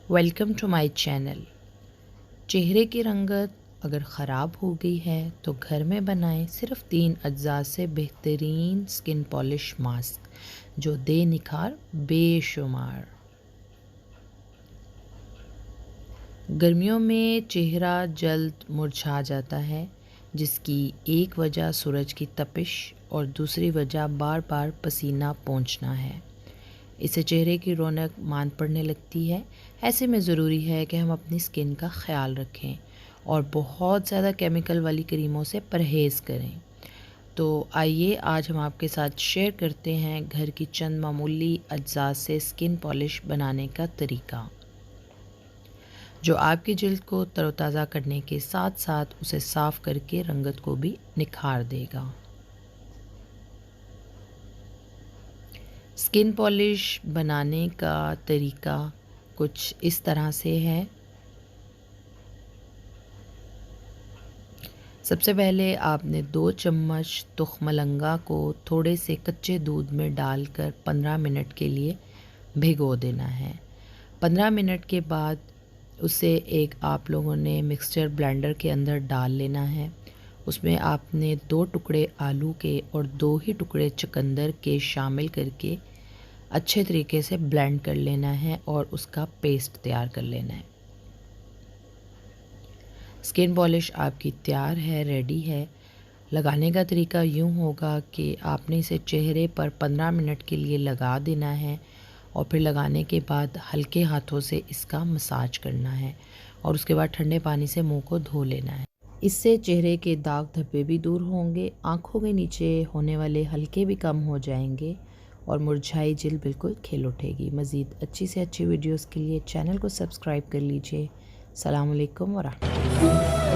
Welcome to my channel. चेहरे की रंगत अगर ख़राब हो गई है तो घर में बनाएं सिर्फ 3 अज्जा से बेहतरीन स्किन पॉलिश मास्क जो दे निखार बेशुमार। गर्मियों में चेहरा जल्द मुरझा जाता है, जिसकी एक वजह सूरज की तपिश और दूसरी वजह बार बार पसीना पोंछना है। इससे चेहरे की रौनक मान पड़ने लगती है। ऐसे में ज़रूरी है कि हम अपनी स्किन का ख्याल रखें और बहुत ज़्यादा केमिकल वाली क्रीमों से परहेज़ करें। तो आइए आज हम आपके साथ शेयर करते हैं घर की चंद मामूली अज्जा से स्किन पॉलिश बनाने का तरीका, जो आपकी जिल्द को तरोताज़ा करने के साथ साथ उसे साफ़ करके रंगत को भी निखार देगा। स्किन पॉलिश बनाने का तरीका कुछ इस तरह से है। सबसे पहले आपने 2 चम्मच तुख्मलंगा को थोड़े से कच्चे दूध में डालकर 15 मिनट के लिए भिगो देना है। 15 मिनट के बाद उसे एक आप लोगों ने मिक्सचर ब्लेंडर के अंदर डाल लेना है। उसमें आपने 2 टुकड़े आलू के और 2 ही टुकड़े चुकंदर के शामिल करके अच्छे तरीके से ब्लेंड कर लेना है और उसका पेस्ट तैयार कर लेना है। स्किन पॉलिश आपकी तैयार है, रेडी है। लगाने का तरीका यूँ होगा कि आपने इसे चेहरे पर 15 मिनट के लिए लगा देना है और फिर लगाने के बाद हल्के हाथों से इसका मसाज करना है और उसके बाद ठंडे पानी से मुंह को धो लेना है। इससे चेहरे के दाग धब्बे भी दूर होंगे, आँखों के नीचे होने वाले हल्के भी कम हो जाएंगे और मुरझाई जिल्द बिल्कुल खिल उठेगी। मज़ीद अच्छी से अच्छी वीडियोस के लिए चैनल को सब्सक्राइब कर लीजिए। अस्सलाम वालेकुम व रहमतुल्लाह।